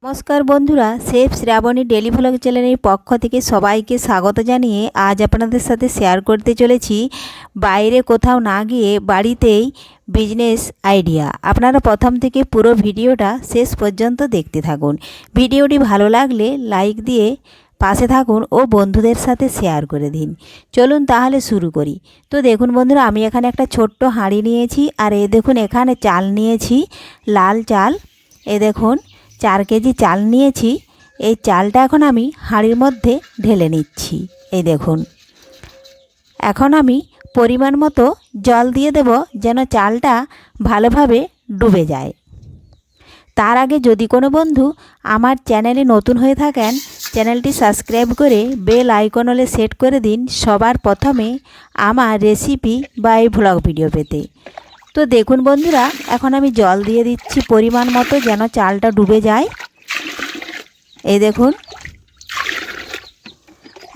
নমস্কার বন্ধুরা, chef Shrabani daily vlog চ্যানেলের পক্ষ থেকে সবাইকে স্বাগত জানিয়ে আজ আপনাদের সাথে শেয়ার করতে চলেছি বাইরে কোথাও না গিয়ে বাড়িতেই বিজনেস আইডিয়া। আপনারা প্রথম থেকে পুরো ভিডিওটা শেষ পর্যন্ত দেখতে থাকুন। ভিডিওটি ভালো লাগলে লাইক দিয়ে পাশে থাকুন ও বন্ধুদের সাথে শেয়ার করে দিন। চলুন তাহলে শুরু করি। তো দেখুন বন্ধুরা, আমি এখানে একটা ছোট্ট হাঁড়ি নিয়েছি, আর এই দেখুন এখানে চাল নিয়েছি, লাল চাল। দেখুন 4 কেজি চাল নিয়েছি। এই চালটা এখন আমি হাঁড়ির মধ্যে ঢেলে নিচ্ছি। এই দেখুন, এখন আমি পরিমাণ মতো জল দিয়ে দেব, যেন চালটা ভালোভাবে ডুবে যায়। তার আগে যদি কোনো বন্ধু আমার চ্যানেলে নতুন হয়ে থাকেন, চ্যানেলটি সাবস্ক্রাইব করে বেল আইকন হলে সেট করে দিন সবার প্রথমে আমার রেসিপি বা এই ভ্লগ ভিডিও পেতে। তো দেখুন বন্ধুরা, এখন আমি জল দিয়ে দিচ্ছি পরিমাণ মতো, যেন চালটা ডুবে যায়। এই দেখুন,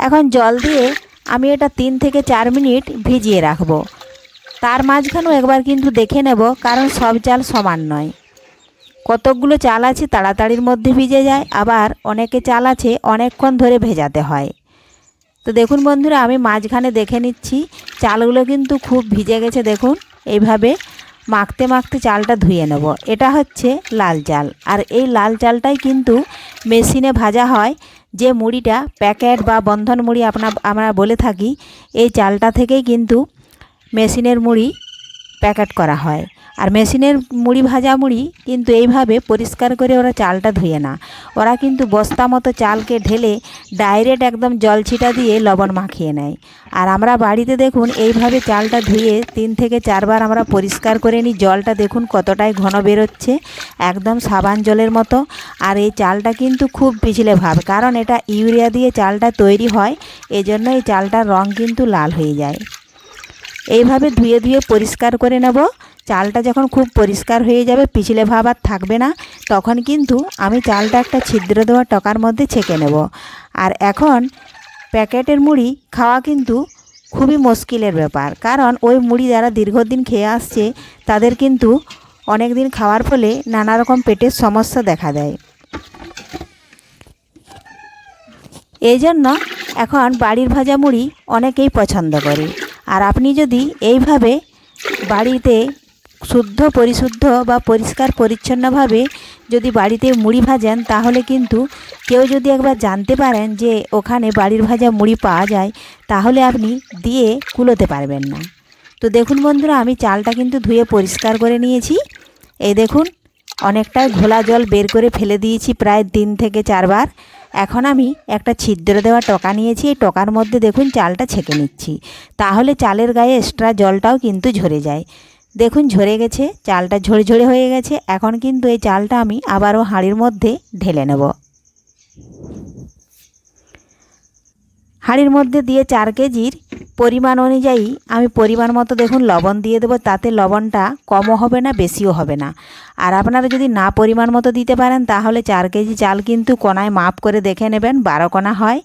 এখন জল দিয়ে আমি এটা 3 থেকে 4 মিনিট ভিজিয়ে রাখবো। তার মাঝখানেও একবার কিন্তু দেখে নেব, কারণ সব চাল সমান নয়। কতকগুলো চাল আছে তাড়াতাড়ির মধ্যে ভিজে যায়, আবার অনেকে চাল আছে অনেকক্ষণ ধরে ভেজাতে হয়। তো দেখুন বন্ধুরা, আমি মাঝখানে দেখে নিচ্ছি চালগুলো কিন্তু খুব ভিজে গেছে। দেখুন, এইভাবে মাখতে মাখতে চালটা ধুয়ে নেব। এটা হচ্ছে লাল চাল, আর এই লাল চালটাই কিন্তু মেশিনে ভাজা হয়। যে মুড়িটা প্যাকেট বা বন্ধন মুড়ি আমরা বলে থাকি, এই চালটা থেকেই কিন্তু মেশিনের মুড়ি প্যাকেট করা হয়। আর মেশিনের মুড়ি ভাজা মুড়ি কিন্তু এইভাবে পরিষ্কার করে ওরা চালটা ধুয়ে না, ওরা কিন্তু বস্তা মতো চালকে ঢেলে ডাইরেক্ট একদম জল ছিটা দিয়ে লবণ মাখিয়ে নেয়। আর আমরা বাড়িতে দেখুন এইভাবে চালটা ধুয়ে 3 থেকে 4 বার আমরা পরিষ্কার করে নিই। জলটা দেখুন কতটাই ঘন বেরোচ্ছে, একদম সাবান জলের মতো। আর এই চালটা কিন্তু খুব পিছলে ভাব, কারণ এটা ইউরিয়া দিয়ে চালটা তৈরি হয়, এজন্য এই চালটার রং কিন্তু লাল হয়ে যায়। এইভাবে ধুয়ে ধুয়ে পরিষ্কার করে নেব। চালটা যখন খুব পরিষ্কার হয়ে যাবে, পিছলে ভাব আর থাকবে না, তখন কিন্তু আমি চালটা একটা ছিদ্র দেওয়া টকার মধ্যে ছেঁকে নেব। আর এখন প্যাকেটের মুড়ি খাওয়া কিন্তু খুবই মুশকিলের ব্যাপার, কারণ ওই মুড়ি যারা দীর্ঘদিন খেয়ে আসছে তাদের কিন্তু অনেক দিন খাওয়ার ফলে নানা রকম পেটের সমস্যা দেখা দেয়। এই জন্য এখন বাড়ির ভাজা মুড়ি অনেকেই পছন্দ করে। আর আপনি যদি এইভাবে বাড়িতে শুদ্ধ পরিশুদ্ধ বা পরিষ্কার পরিচ্ছন্নভাবে যদি বাড়িতে মুড়ি ভাজেন, তাহলে কিন্তু কেউ যদি একবার জানতে পারেন যে ওখানে বাড়ির ভাজা মুড়ি পাওয়া যায়, তাহলে আপনি দিয়ে কুলোতে পারবেন না। তো দেখুন বন্ধুরা, আমি চালটা কিন্তু ধুয়ে পরিষ্কার করে নিয়েছি। এই দেখুন, অনেকটাই ঘোলা জল বের করে ফেলে দিয়েছি, প্রায় 3 থেকে 4 বার। এখন আমি একটা ছিদ্র দেওয়া টকা নিয়েছি, এই টকার মধ্যে দেখুন চালটা ছেঁকে নিচ্ছি, তাহলে চালের গায়ে এক্সট্রা জলটাও কিন্তু ঝরে যায়। দেখুন ঝরে গেছে, চালটা ঝরঝরে হয়ে গেছে। এখন কিন্তু এই চালটা আমি আবারও হাঁড়ির মধ্যে ঢেলে নেব। হাঁড়ির মধ্যে দিয়ে 4 কেজির পরিমাণ অনুযায়ী আমি পরিমাণ মতো দেখুন লবণ দিয়ে দেবো, তাতে লবণটা কমও হবে না বেশিও হবে না। আর আপনারা যদি না পরিমাণ মতো দিতে পারেন, তাহলে 4 কেজি চাল কিন্তু কোনায় মাপ করে দেখে নেবেন, 12 কোনা হয়,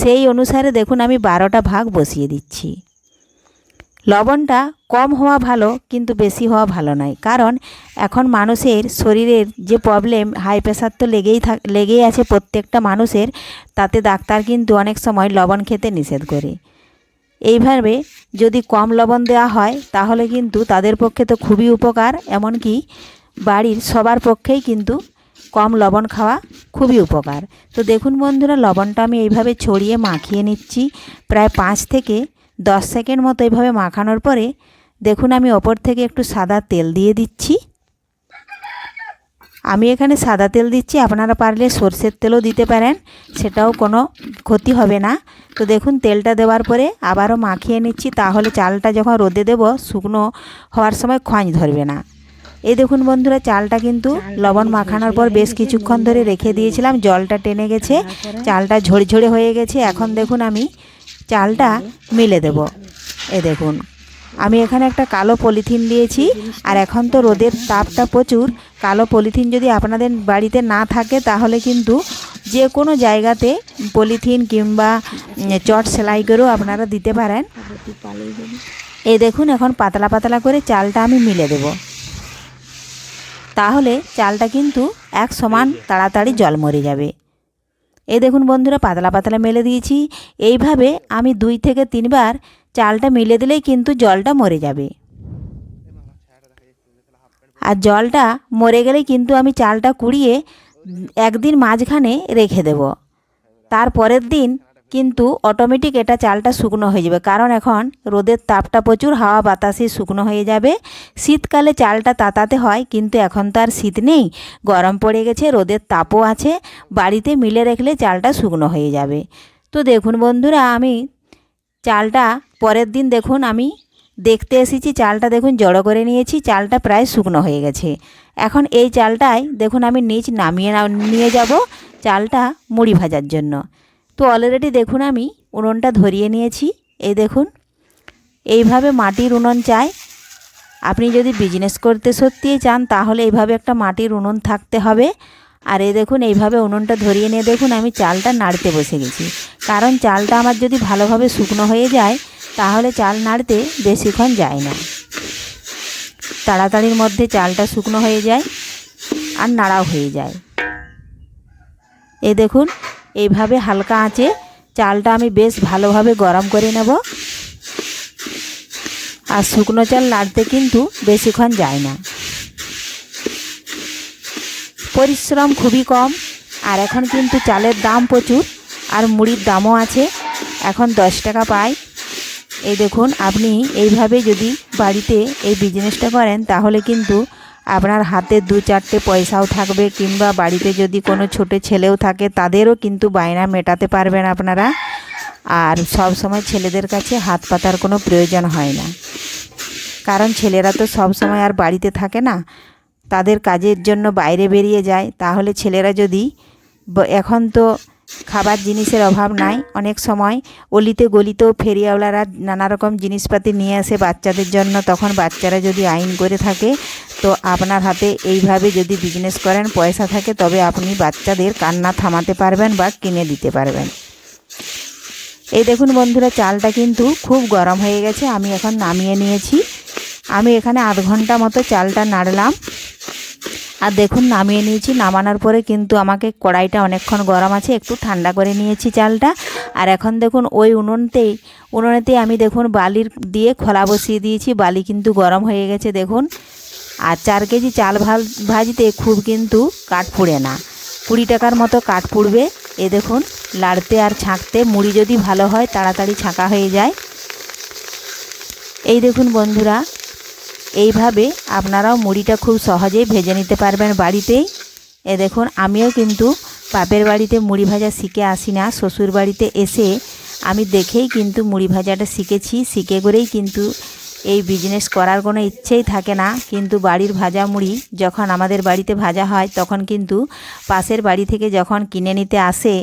সেই অনুসারে দেখুন আমি 12টা ভাগ বসিয়ে দিচ্ছি। লবণটা কম হওয়া ভালো, কিন্তু বেশি হওয়া ভালো নয়, কারণ এখন মানুষের শরীরের যে প্রবলেম, হাই প্রেশার তো লেগেই আছে প্রত্যেকটা মানুষের, তাতে ডাক্তার কিন্তু অনেক সময় লবণ খেতে নিষেধ করে। এইভাবে যদি কম লবণ দেওয়া হয়, তাহলে কিন্তু তাদের পক্ষে তো খুবই উপকার, এমনকি বাড়ির সবার পক্ষেই কিন্তু কম লবণ খাওয়া খুবই উপকার। তো দেখুন বন্ধুরা, লবণটা আমি এইভাবে ছড়িয়ে মাখিয়ে নিচ্ছি প্রায় 5 থেকে 10 সেকেন্ড মতো। এইভাবে মাখানোর পরে দেখুন আমি ওপর থেকে একটু সাদা তেল দিয়ে দিচ্ছি। আমি এখানে সাদা তেল দিচ্ছি, আপনারা পারলে সরষের তেলও দিতে পারেন, সেটাও কোনো ক্ষতি হবে না। তো দেখুন তেলটা দেওয়ার পরে আবারও মাখিয়ে নিচ্ছি, তাহলে চালটা যখন রোদে দেব শুকনো হওয়ার সময় খোঁজ ধরবে না। এই দেখুন বন্ধুরা, চালটা কিন্তু লবণ মাখানোর পর বেশ কিছুক্ষণ ধরে রেখে দিয়েছিলাম, জলটা টেনে গেছে, চালটা ঝরঝরে হয়ে গেছে। এখন দেখুন আমি চালটা মিলে দেব। এই দেখুন, আমি এখানে একটা কালো পলিথিন দিয়েছি, আর এখন তো রোদের তাপটা প্রচুর, কালো পলিথিন যদি আপনাদের বাড়িতে না থাকে, তাহলে কিন্তু যে কোনো জায়গাতে পলিথিন কিংবা চট সেলাই করেও আপনারা দিতে পারেন। এই দেখুন, এখন পাতলা পাতলা করে চালটা আমি মিলে দেব। তাহলে চালটা কিন্তু এক সমান তাড়াতাড়ি জল মরে যাবে। এই দেখুন বন্ধুরা, পাতলা পাতলা মেলে দিয়েছি। এইভাবে আমি 2 থেকে 3 বার চালটা মিলে দিলেই কিন্তু জলটা মরে যাবে। আর জলটা মরে গেলে কিন্তু আমি চালটা কুড়িয়ে একদিন মাঝখানে রেখে দেব। তারপরের দিন কিন্তু অটোমেটিক এটা চালটা শুকনো হয়ে যাবে, কারণ এখন রোদের তাপটা প্রচুর, হাওয়া বাতাসে শুকনো হয়ে যাবে। শীতকালে চালটা তাতাতে হয়, কিন্তু এখন তো আর শীত নেই, গরম পড়ে গেছে, রোদের তাপও আছে, বাড়িতে মিলে রাখলে চালটা শুকনো হয়ে যাবে। তো দেখুন বন্ধুরা, আমি চালটা পরের দিন দেখুন আমি দেখতে এসেছি, চালটা দেখুন জড়ো করে নিয়েছি, চালটা প্রায় শুকনো হয়ে গেছে। এখন এই চালটাই দেখুন আমি নিচ নামিয়ে নিয়ে যাব চালটা মুড়ি ভাজার জন্য। তো অলরেডি দেখুন আমি উনুনটা ধরিয়ে নিয়েছি। এই দেখুন, এইভাবে মাটির উনুন চাই। আপনি যদি বিজনেস করতে সত্যিই চান তাহলে এইভাবে একটা মাটির উনুন থাকতে হবে। আর এই দেখুন এইভাবে উনুনটা ধরিয়ে নিয়ে দেখুন আমি চালটা নাড়তে বসে গেছি, কারণ চালটা আমার যদি ভালোভাবে শুকনো হয়ে যায় তাহলে চাল নাড়তে বেশিক্ষণ যায় না, তাড়াতাড়ির মধ্যে চালটা শুকনো হয়ে যায় আর নাড়াও হয়ে যায়। এই দেখুন এইভাবে হালকা আঁচে চালটা আমি বেশ ভালোভাবে গরম করে নেব। আর শুকনো চাল নাড়তে কিন্তু বেশিক্ষণ যায় না, পরিশ্রম খুবই কম। আর এখন কিন্তু চালের দাম প্রচুর, আর মুড়ির দামও আছে, এখন 10 টাকা পাই। এই দেখুন আপনি এইভাবে যদি বাড়িতে এই বিজনেসটা করেন তাহলে কিন্তু আপনার হাতে 2-4টে পয়সাও থাকবে, কিংবা বাড়িতে যদি কোনো ছোটো ছেলেও থাকে তাদেরও কিন্তু বায়না মেটাতে পারবেন আপনারা। আর সব সময় ছেলেদের কাছে হাত পাতার কোনো প্রয়োজন হয় না, কারণ ছেলেরা তো সব সময় আর বাড়িতে থাকে না, তাদের কাজের জন্য বাইরে বেরিয়ে যায়। তাহলে ছেলেরা যদি, এখন তো খাবার জিনিসের অভাব নাই, অনেক সময় অলিতে গলিতেও ফেরিওয়ালারা নানা রকম জিনিসপাতি নিয়ে আসে বাচ্চাদের জন্য, তখন বাচ্চারা যদি আইন করে থাকে, তো আপনার হাতে এইভাবে যদি বিজনেস করেন পয়সা থাকে, তবে আপনি বাচ্চাদের কান্না থামাতে পারবেন বা কিনে দিতে পারবেন। এই দেখুন বন্ধুরা, চালটা কিন্তু খুব গরম হয়ে গেছে, আমি এখন নামিয়ে নিয়েছি। আমি এখানে আধ ঘন্টা মতো চালটা নাড়লাম, আর দেখুন নামিয়ে নিয়েছি। নামানোর পরে কিন্তু আমাকে কড়াইটা অনেকক্ষণ গরম আছে, একটু ঠান্ডা করে নিয়েছি চালটা। আর এখন দেখুন ওই উনুনেতেই আমি দেখুন বালির দিয়ে খোলা বসিয়ে দিয়েছি, বালি কিন্তু গরম হয়ে গেছে দেখুন। আর 4 কেজি চাল ভাজতে খুব কিন্তু কাঠ পুড়ে না, 20 টাকার মতো কাঠ পুড়বে। এ দেখুন লাড়তে আর ছাঁকতে, মুড়ি যদি ভালো হয় তাড়াতাড়ি ছাঁকা হয়ে যায়। এই দেখুন বন্ধুরা, এইভাবে আপনারাও মুড়িটা খুব সহজেই ভেজে নিতে পারবেন বাড়িতেই। এ দেখুন আমিও কিন্তু বাপের বাড়িতে মুড়ি ভাজা শিখে আসি না, শ্বশুর বাড়িতে এসে আমি দেখেই কিন্তু মুড়ি ভাজাটা শিখেছি। শিখে করেই কিন্তু এই বিজনেস করার কোনো ইচ্ছেই থাকে না, কিন্তু বাড়ির ভাজা মুড়ি যখন আমাদের বাড়িতে ভাজা হয় তখন কিন্তু পাশের বাড়ি থেকে যখন কিনে নিতে আসে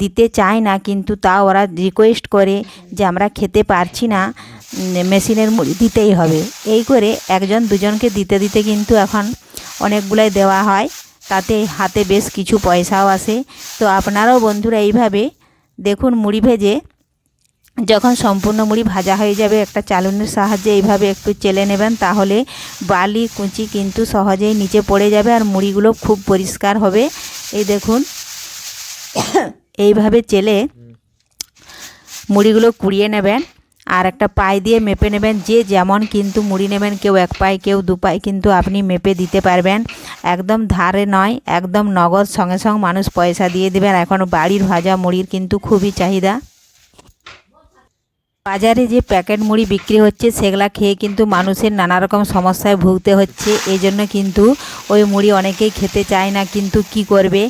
দিতে চায় না, কিন্তু তাও ওরা রিকোয়েস্ট করে যে আমরা খেতে পারছি না, মেশিনের মুড়ি দিতেই হবে। এই করে 1-2জনকে দিতে দিতে কিন্তু এখন অনেকগুলাই দেওয়া হয়, তাতে হাতে বেশ কিছু পয়সাও আসে। তো আপনারাও বন্ধুরা এইভাবে দেখুন মুড়ি ভেজে যখন সম্পূর্ণ মুড়ি ভাজা হয়ে যাবে, একটা চালুনির সাহায্যে এইভাবে একটু চেলে নেবেন, তাহলে বালি কুচি কিন্তু সহজেই নিচে পড়ে যাবে আর মুড়িগুলো খুব পরিষ্কার হবে। এই দেখুন এইভাবে চেলে মুড়িগুলো কুড়িয়ে নেবেন, আর একটা পাই দিয়ে মেপে নেবেন, যে যেমন কিন্তু মুড়ি নেবেন, কেউ 1 পাই কেউ 2 পাই কিন্তু আপনি মেপে দিতে পারবেন। একদম ধারে নয়, একদম নগদ সঙ্গে সঙ্গে মানুষ পয়সা দিয়ে দেবেন। এখন বাড়ির ভাজা মুড়ির কিন্তু খুবই চাহিদা। বাজারে যে প্যাকেট মুড়ি বিক্রি হচ্ছে সেগুলা খেয়ে কিন্তু মানুষের নানা রকম সমস্যায় ভুগতে হচ্ছে। এই জন্য কিন্তু ওই মুড়ি অনেকেই খেতে চায় না, কিন্তু কি করবে,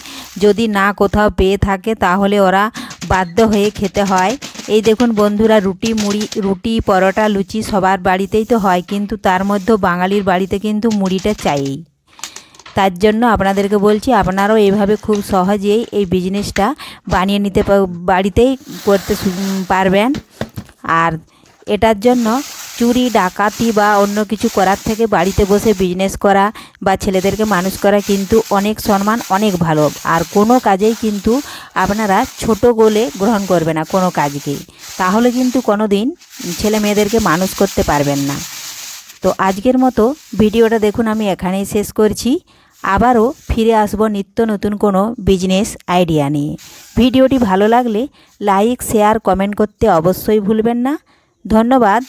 যদি না কোথাও পেয়ে থাকে তাহলে ওরা বাধ্য হয়ে খেতে হয়। এই দেখুন বন্ধুরা, রুটি পরোটা লুচি সবার বাড়িতেই তো হয়, কিন্তু তার মধ্যেও বাঙালির বাড়িতে কিন্তু মুড়িটা চাইই। তার জন্য আপনাদেরকে বলছি আপনারাও এইভাবে খুব সহজেই এই বিজনেসটা বানিয়ে নিতে বাড়িতেই করতে পারবেন। আর এটার জন্য চুরি ডাকাতি বা অন্য কিছু করার থেকে বাড়িতে বসে বিজনেস করা বা ছেলেদেরকে মানুষ করা কিন্তু অনেক সম্মান, অনেক ভালো। আর কোনো কাজেই কিন্তু আপনারা ছোট বলে গ্রহণ করবে না কোনো কাজকেই, তাহলে কিন্তু কোনো দিন ছেলে মেয়েদেরকে মানুষ করতে পারবেন না। তো আজকের মতো ভিডিওটা দেখুন আমি এখানেই শেষ করছি। আবারও ফিরে আসবো নিত্য নতুন কোনো বিজনেস আইডিয়া নিয়ে। ভিডিওটি ভালো লাগলে লাইক শেয়ার কমেন্ট করতে অবশ্যই ভুলবেন না। ধন্যবাদ।